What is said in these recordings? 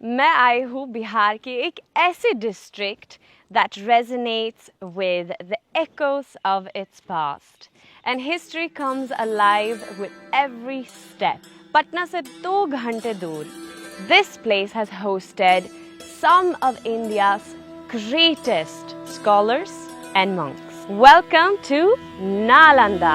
मैं आई हूँ बिहार के एक ऐसे district that resonates with the echoes of its past. And history comes alive with every step. Patna se 2 ghante dur, this place has hosted some of India's greatest scholars and monks. Welcome to Nalanda.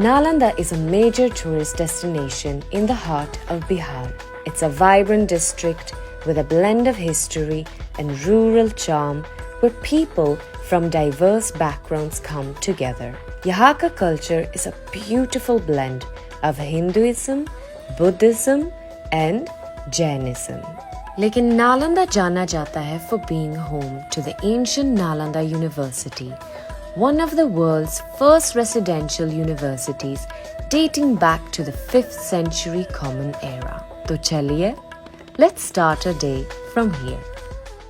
Nalanda is a major tourist destination in the heart of Bihar. It's a vibrant district with a blend of history and rural charm where people from diverse backgrounds come together. यहाँ का culture is a beautiful blend of Hinduism, Buddhism and Jainism. लेकिन नालंदा जाना जाता है for being home to the ancient Nalanda University, one of the world's first residential universities dating back to the 5th century Common Era. तो चलिए, let's start our day from here.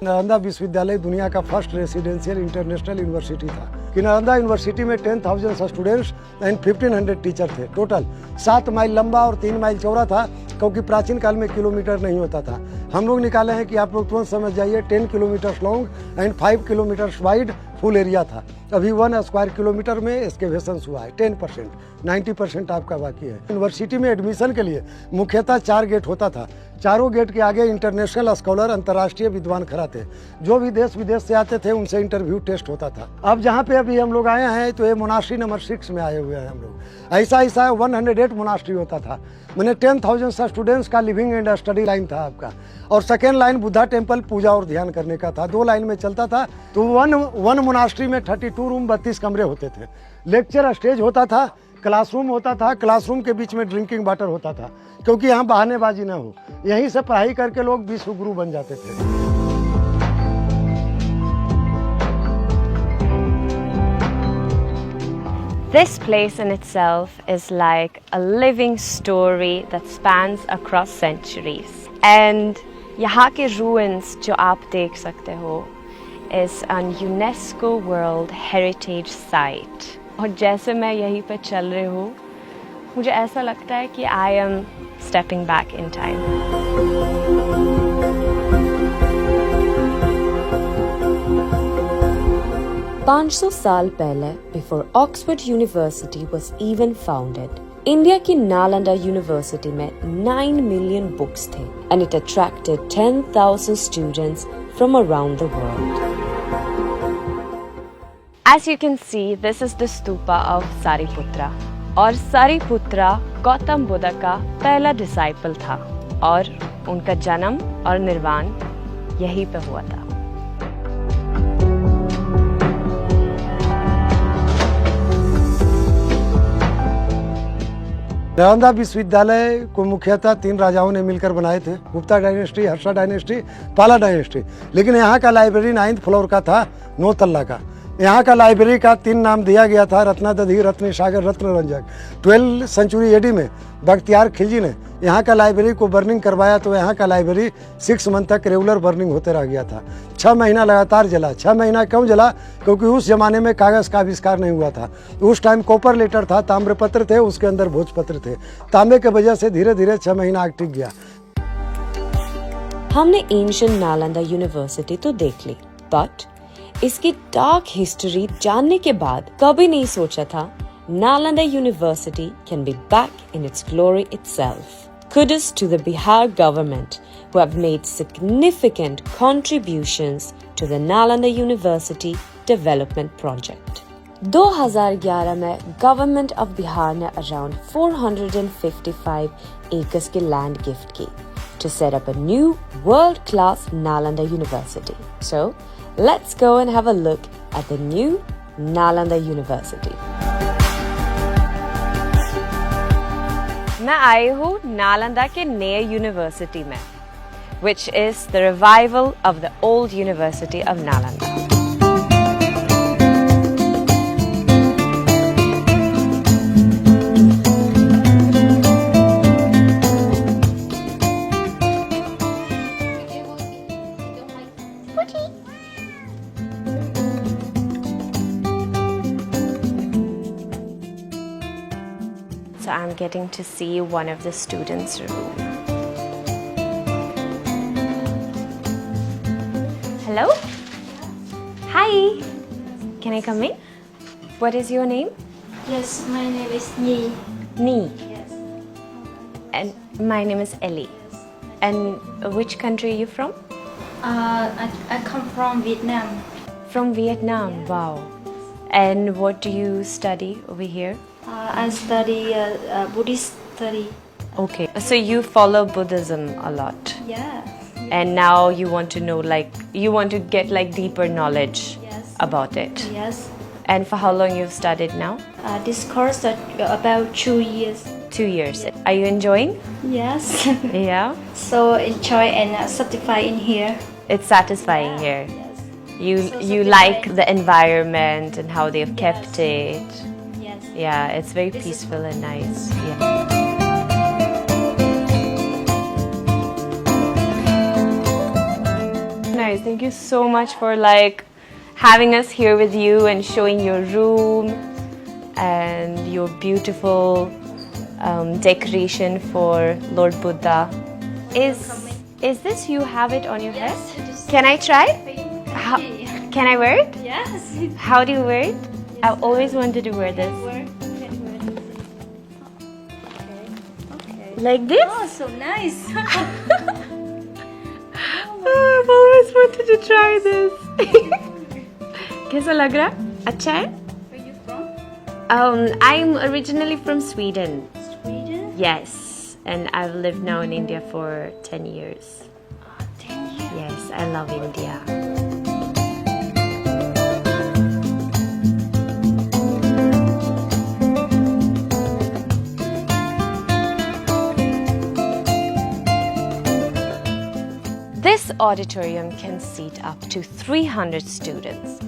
Nalanda विश्वविद्यालय दुनिया का first residential international university था कि Nalanda university में 10,000 students and 1,500 teacher थे total. 7 mile लंबा और 3 माइल चौड़ा था, क्योंकि प्राचीन काल में किलोमीटर नहीं होता था। हम लोग निकाले हैं कि आप लोग तुरंत समझ जाइए, 10 kilometre long and 5 kilometre wide full area था। अभी 1 स्क्वायर किलोमीटर में एक्सकेवेशन हुआ है 10%, 90% आपका बाकी है। यूनिवर्सिटी में एडमिशन के लिए मुख्यतः 4 गेट होता था। चारों गेट के आगे इंटरनेशनल स्कॉलर, अंतर्राष्ट्रीय विद्वान खड़ा थे। जो भी देश विदेश से आते थे उनसे इंटरव्यू टेस्ट होता था। अब जहाँ पे अभी हम लोग आए हैं तो ये मोनास्ट्री नंबर 6 में आए हुए हैं हम लोग। ऐसा 108 मोनास्ट्री होता था। मैंने 10,000 स्टूडेंट्स का लिविंग एंड स्टडी लाइन था आपका, और सेकेंड लाइन बुद्धा टेम्पल पूजा और ध्यान करने का था। 2 लाइन में चलता था। तो वन मोनास्ट्री में 32 रूम 32 कमरे होते थे। लेक्चर स्टेज होता था, क्लासरूम होता था, क्लासरूम के बीच में ड्रिंकिंग वाटर होता था, क्योंकि यहाँ बहानेबाजी न हो। यहीं से पढ़ाई करके लोग विश्व गुरु बन जाते थे। This place in itself is like a living story that spans across centuries. And यहाँ के ruins जो आप देख सकते हो is an UNESCO World Heritage Site. और जैसे मैं यहीं पे चल रही हूँ, मुझे ऐसा लगता है कि I am stepping back in time. पाँच सौ साल पहले, before Oxford University was even founded, India की नालंदा यूनिवर्सिटी में 9 million books थे, and it attracted 10,000 students from around the world. As you can see, this is the stupa of Sariputra. और सारिपुत्रा गौतम बुद्ध का पहला डिसाइपल था, और उनका जन्म और निर्वाण यहीं पे हुआ था। नालंदा विश्वविद्यालय को मुख्यतः 3 राजाओं ने मिलकर बनाए थे, गुप्ता डायनेस्टी, हर्षा डायनेस्टी, पाला डायनेस्टी। लेकिन यहाँ का लाइब्रेरी 9th फ्लोर का था, 9 तल्ला का। यहाँ का लाइब्रेरी का 3 नाम दिया गया था, रत्नादधी, रत्न सागर, रत्नरंजक। 12th सेंचुरी AD में बख्तियार खिलजी ने यहाँ का लाइब्रेरी को बर्निंग करवाया, तो यहाँ का लाइब्रेरी 6 मंथ तक रेगुलर बर्निंग होते रह गया था। 6 महीना लगातार जला। 6 महीना क्यों जला? क्योंकि उस जमाने में कागज़ का आविष्कार नहीं हुआ था। उस टाइम कॉपर लेटर था, ताम्रपत्र थे, उसके अंदर भोजपत्र थे। तांबे के वजह से धीरे धीरे 6 महीना आग टिक गया। हमने एंशिएंट नालंदा यूनिवर्सिटी तो देख ली, बट इसकी डार्क हिस्ट्री जानने के बाद कभी नहीं सोचा था Nalanda University can be back in its glory itself. Kudos to the Bihar government who have made significant contributions to the Nalanda University development project. 2011 में गवर्नमेंट ऑफ बिहार ने अराउंड 455 acres की लैंड गिफ्ट की to set up a new world-class Nalanda University. So, let's go and have a look at the new Nalanda University. मैं आई हूँ नालंदा के नए university में, which is the revival of the old University of Nalanda. So I'm getting to see one of the students' room. Hello? Hi! Can I come in? What is your name? Yes, my name is Nhi. Nee. Yes. And my name is Ellie. And which country are you from? I come from Vietnam. From Vietnam. Wow. And what do you study over here? I study Buddhist study. Okay. So you follow Buddhism a lot. Yeah. And now you want to know, like, you want to get like deeper knowledge Yes. about it. Yes. And for how long you've studied now? This course about 2 years. 2 years. Are you enjoying? Yes. Yeah. So enjoy and satisfied in here. It's satisfying here. Yes. You So you satisfying. like the environment and how they've kept it. Yes. Yeah, it's very This is- peaceful and nice. Yeah. Nice. Thank you so much for like having us here with you and showing your room and your beautiful decoration for Lord Buddha. Is this you have it on your head? Yes. Can I try? How, can I wear it? Yes. How do you wear it? I've always wanted to wear this. Okay. Like this? Oh, so nice. I've always wanted to try this. कैसा लग रहा है? अच्छा है? Where you from? I'm originally from Sweden. Sweden? Yes, and I've lived now in India for 10 years. 10 years. Yes, I love India. This auditorium can seat up to 300 students,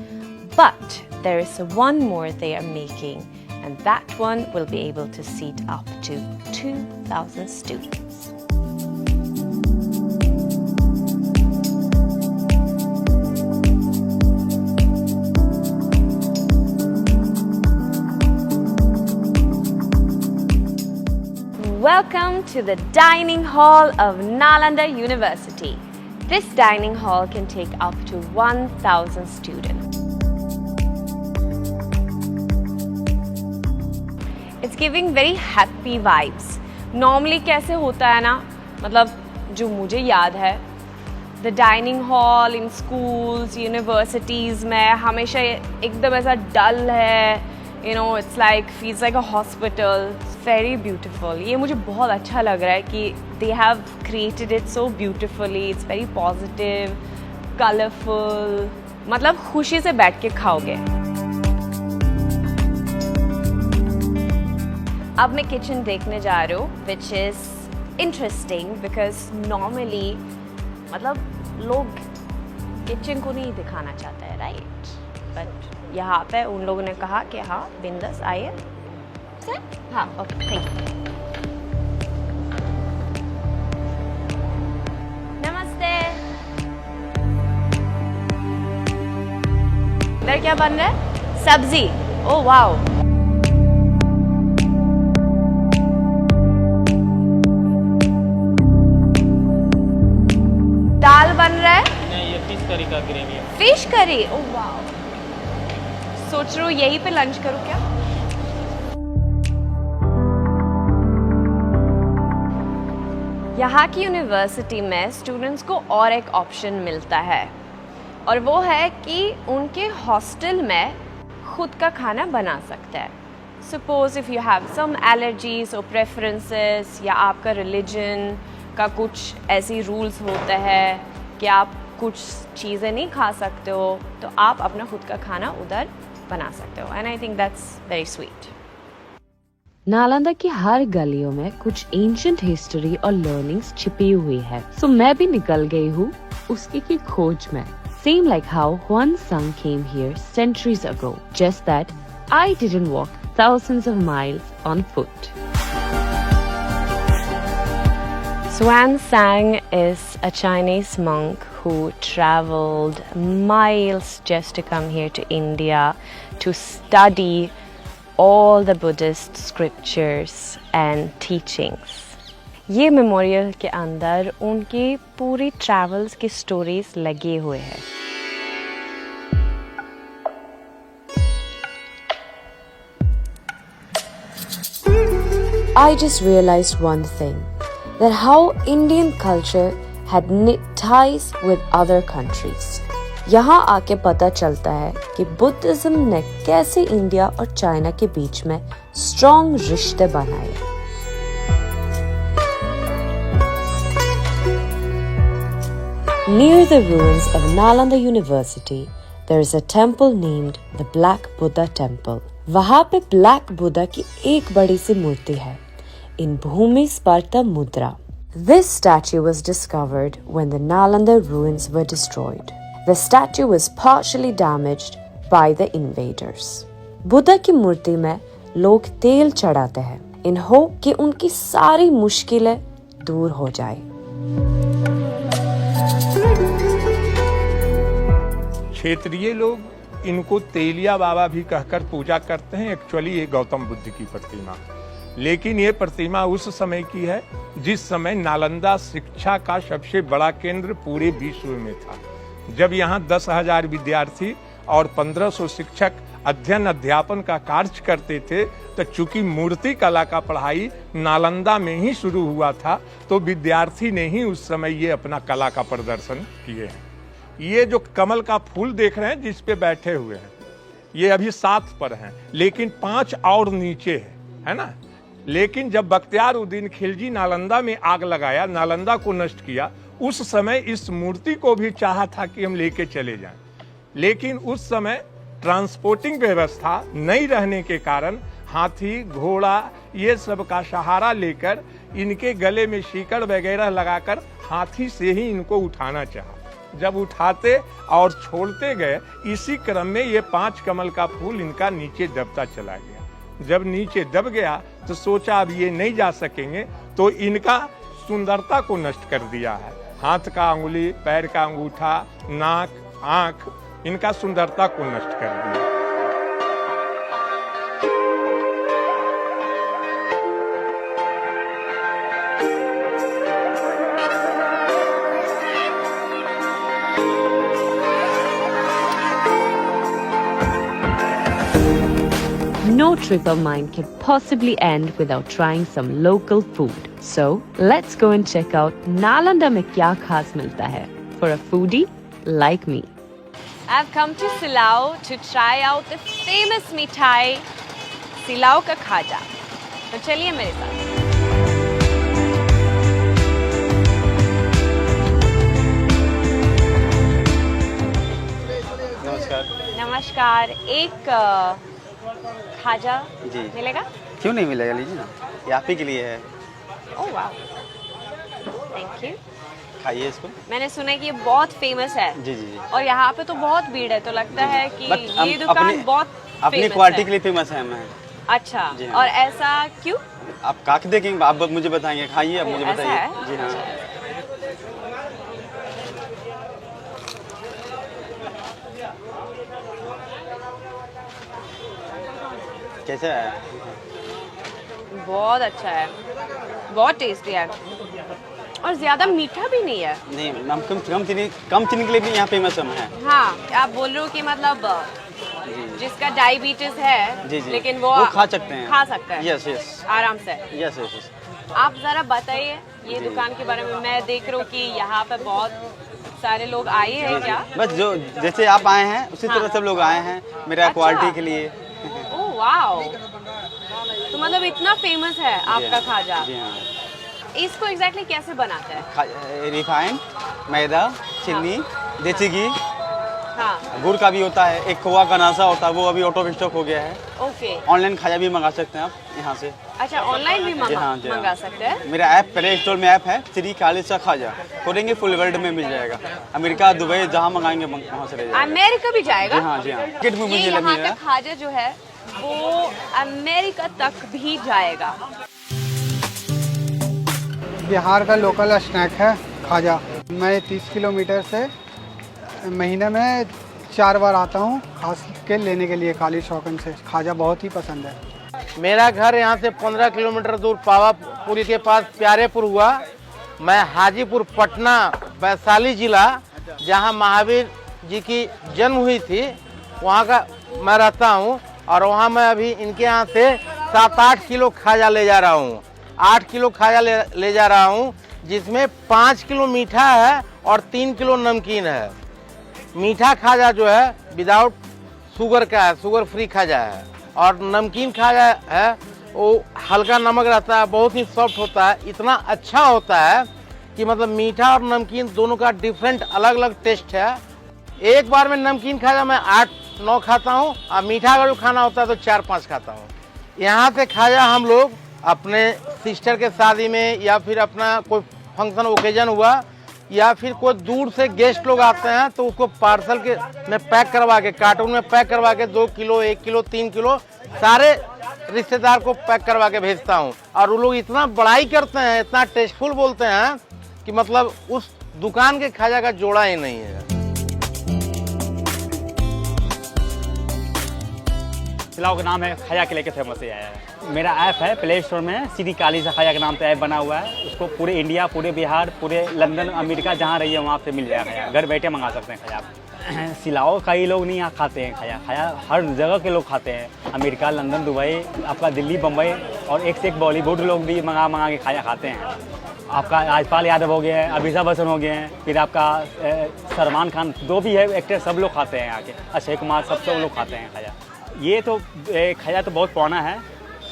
but there is one more they are making, and that one will be able to seat up to 2,000 students. Welcome to the dining hall of Nalanda University. This dining hall can take up to 1,000 students. It's giving very happy vibes. Normally कैसे होता है ना, मतलब जो मुझे याद है, the dining hall in schools, universities में हमेशा एकदम ऐसा dull है. You know, it's like feels like a hospital. It's very beautiful. ये मुझे बहुत अच्छा लग रहा है कि they have created it so beautifully. It's very positive, colorful. मतलब खुशी से बैठ के खाओगे. अब मैं किचन देखने जा रही हूँ, which is interesting because normally मतलब लोग किचन को नहीं दिखाना चाहते हैं, right? But यहाँ पे उन लोगों ने कहा कि हाँ बिंदास आइए. हाँ, ओके, थैंक यू. नमस्ते. इधर क्या बन रहा है? सब्जी. Oh wow. दाल बन रहा है? नहीं, ये फिश करी का ग्रेवी है। Fish curry. Oh wow. सोच रही हूँ यहीं पे लंच करूँ क्या? यहाँ की यूनिवर्सिटी में स्टूडेंट्स को और एक ऑप्शन मिलता है और वो है कि उनके हॉस्टल में खुद का खाना बना सकते हैं. Suppose if you have some allergies और प्रेफरेंसेस या आपका रिलीजन का कुछ ऐसी रूल्स होते हैं कि आप कुछ चीज़ें नहीं खा सकते हो, तो आप अपना खुद का खाना उधर बना सकते हो. And I think that's very sweet. Nalanda की हर गलियों में कुछ एंशिएंट हिस्ट्री और लर्निंग्स छिपी हुई है. सो मैं भी निकल गई हूँ उसकी की खोज में. Same like how Huan Sang came here centuries ago, just that I didn't walk thousands of miles on foot. Xuan Sang is a Chinese monk who traveled miles just to come here to India to study all the Buddhist scriptures and teachings. ये memorial के अंदर उनकी पूरी travels की stories लगे हुए हैं. I just realized one thing, that how Indian culture had knit ties with other countries. यहाँ आके पता चलता है कि बुद्धिज्म ने कैसे इंडिया और चाइना के बीच में स्ट्रॉन्ग रिश्ते बनाए. Near the ruins of Nalanda University, there is a temple named the Black Buddha Temple. वहाँ पे ब्लैक बुद्धा की एक बड़ी सी मूर्ति है in Bhumi Sparta Mudra. This statue was discovered when the Nalanda ruins were destroyed. The statue was partially damaged by the invaders. Buddha की मूर्ति में लोग तेल चढ़ाते हैं in hope कि उनकी सारी मुश्किलें दूर हो जाए. क्षेत्रीय लोग इनको तेलिया बाबा भी कहकर पूजा करते हैं. एक्चुअली ये गौतम बुद्ध की प्रतिमा, लेकिन ये प्रतिमा उस समय की है जिस समय नालंदा शिक्षा का सबसे बड़ा केंद्र पूरे विश्व में था. जब यहाँ 10,000 विद्यार्थी और 1500 शिक्षक अध्ययन अध्यापन का कार्य करते थे, तो चूंकि मूर्ति कला का पढ़ाई नालंदा में ही शुरू हुआ था, तो विद्यार्थी ने ही उस समय ये अपना कला का प्रदर्शन किए हैं. ये जो कमल का फूल देख रहे हैं जिस पे बैठे हुए हैं, ये अभी 7 पर हैं, लेकिन 5 और नीचे है ना. लेकिन जब बख्तियारुद्दीन खिलजी नालंदा में आग लगाया, नालंदा को नष्ट किया, उस समय इस मूर्ति को भी चाहा था कि हम लेके चले जाएं, लेकिन उस समय ट्रांसपोर्टिंग व्यवस्था नहीं रहने के कारण हाथी घोड़ा ये सब का सहारा लेकर इनके गले में सीकड़ वगैरह लगाकर हाथी से ही इनको उठाना चाहा. जब उठाते और छोड़ते गए, इसी क्रम में ये 5 कमल का फूल इनका नीचे दबता चला गया. जब नीचे दब गया तो सोचा अब ये नहीं जा सकेंगे, तो इनका सुंदरता को नष्ट कर दिया है. हाथ का अंगुली, पैर का अंगूठा, नाक, आंख, इनका सुंदरता को नष्ट कर दिया. No trip of mine can possibly end without trying some local food. So, let's go and check out Nalanda में क्या खास मिलता है for a foodie like me. I've come to Silao to try out the famous मिठाई सिलाओ का खाजा. तो चलिए मेरे साथ. नमस्कार. एक खाजा मिलेगा? क्यों नहीं मिलेगा, लीजिए ना, ये आप ही के लिए है. ओह वाह, थैंक यू. खाइए इसको. मैंने सुना है कि ये बहुत फेमस है. जी जी जी. और यहाँ पे तो बहुत भीड़ है, तो लगता है कि ये दुकान बहुत अपनी क्वालिटी के लिए फेमस है हमें. अच्छा, और ऐसा क्यों? आप खा के देखेंगे, आप मुझे बताएंगे. खाइए, आप मुझे बताइए. जी हाँ. कैसा है? बहुत अच्छा है, बहुत टेस्टी है, और ज्यादा मीठा भी नहीं है. नहीं, हम कम चीनी के लिए भी यहाँ फेमस हम हैं. हाँ, आप बोल रहे हो कि मतलब जिसका डायबिटीज है, जी जी, लेकिन वो खा सकते हैं. खा सकता है. यस यस, आराम से. Yes yes yes. आप जरा बताइए ये दुकान के बारे में. मैं देख रहा हूँ कि यहाँ पे बहुत सारे लोग आए हैं. क्या बस जो जैसे आप आए हैं उसी तरह सब लोग आए हैं मेरा क्वालिटी के लिए. ओह वाओ, तो मतलब इतना फेमस है आपका खाजा. जी हाँ. इसको एग्जैक्टली कैसे बनाते हैं? रिफाइंड, मैदा, चीनी, देसी घी, हाँ, गुड़ का भी होता है, एक खोआ का नाशा होता है, वो अभी आउट ऑफ स्टॉक हो गया है. ओके. ऑनलाइन खाजा भी मंगा सकते हैं आप यहाँ से. अच्छा, ऑनलाइन भी मंगा सकते हैं. मेरा ऐप प्ले स्टोर में ऐप है श्री खालिसा खाजा, खोलेंगे फुल वर्ल्ड में मिल जाएगा. अमेरिका, दुबई, जहाँ मंगाएंगे वहाँ से रहेगा. अमेरिका भी जाएगा? जी हाँ जी हाँ. टिकट में मुझे यहाँ का खाजा जो है वो अमेरिका तक भी जाएगा. बिहार का लोकल स्नैक है खाजा. मैं 30 किलोमीटर से महीने में 4 बार आता हूँ खास के लेने के लिए काली शौकन से। खाजा बहुत ही पसंद है। मेरा घर यहाँ से 15 किलोमीटर दूर पावापुरी के पास प्यारेपुर हुआ। मैं हाजीपुर पटना वैशाली जिला, जहाँ महावीर जी की जन्म हुई थी, वहाँ का मैं रहता हूँ। और वहाँ मैं अभी इनके यहाँ से 7-8 किलो खाजा ले जा रहा हूँ। 8 किलो खाजा ले जा रहा हूँ, जिसमें 5 किलो मीठा है और 3 किलो नमकीन है। मीठा खाजा जो है विदाउट शुगर का है, शुगर फ्री खाजा है। और नमकीन खाजा है वो हल्का नमक रहता है, बहुत ही सॉफ्ट होता है, इतना अच्छा होता है कि मतलब मीठा और नमकीन दोनों का डिफरेंट अलग अलग टेस्ट है। एक बार में नमकीन खाजा मैं 8-9 खाता हूँ, और मीठा अगर खाना होता है तो 4-5 खाता हूँ। यहाँ से खाजा हम लोग अपने सिस्टर के शादी में, या फिर अपना कोई फंक्शन ओकेजन हुआ, या फिर कोई दूर से गेस्ट लोग आते हैं तो उसको पार्सल के में पैक करवा के, कार्टून में पैक करवा के 2 किलो 1 किलो 3 किलो सारे रिश्तेदार को पैक करवा के भेजता हूँ। और वो लोग इतना बड़ाई करते हैं, इतना टेस्टफुल बोलते हैं कि मतलब उस दुकान के खाजा का जोड़ा ही नहीं है। सिलाओ का नाम है खाजा के लेके फेमस है। मेरा ऐप है प्ले स्टोर में, श्री काली सा खाजा के नाम पे ऐप बना हुआ है। उसको पूरे इंडिया, पूरे बिहार, पूरे लंदन, अमेरिका जहाँ रही है वहाँ पे मिल जाएगा खाजा। घर बैठे मंगा सकते हैं खाजा। सिलाओ कई लोग नहीं यहाँ खाते हैं खाजा। खाजा हर जगह के लोग खाते हैं, अमेरिका, लंदन, दुबई, आपका दिल्ली, बम्बई, और एक से एक बॉलीवुड लोग भी मंगा के खाजा खाते हैं। आपका राजपाल यादव हो गए हैं, अभिषेक बच्चन हो गए हैं, फिर आपका सलमान खान, जो भी है एक्टर, सब लोग खाते हैं यहाँ के, अक्षय कुमार, सब लोग खाते हैं खाजा। ये तो खाजा तो बहुत पुराना है,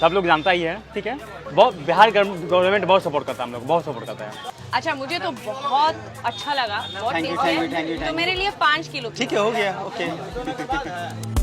सब लोग जानता ही है, ठीक है। बहुत बिहार गवर्नमेंट बहुत सपोर्ट करता है, हम लोग बहुत सपोर्ट करता है। अच्छा, मुझे तो बहुत अच्छा लगा, बहुत टेस्टी है। तो मेरे लिए 5 किलो ठीक है, हो गया, ओके।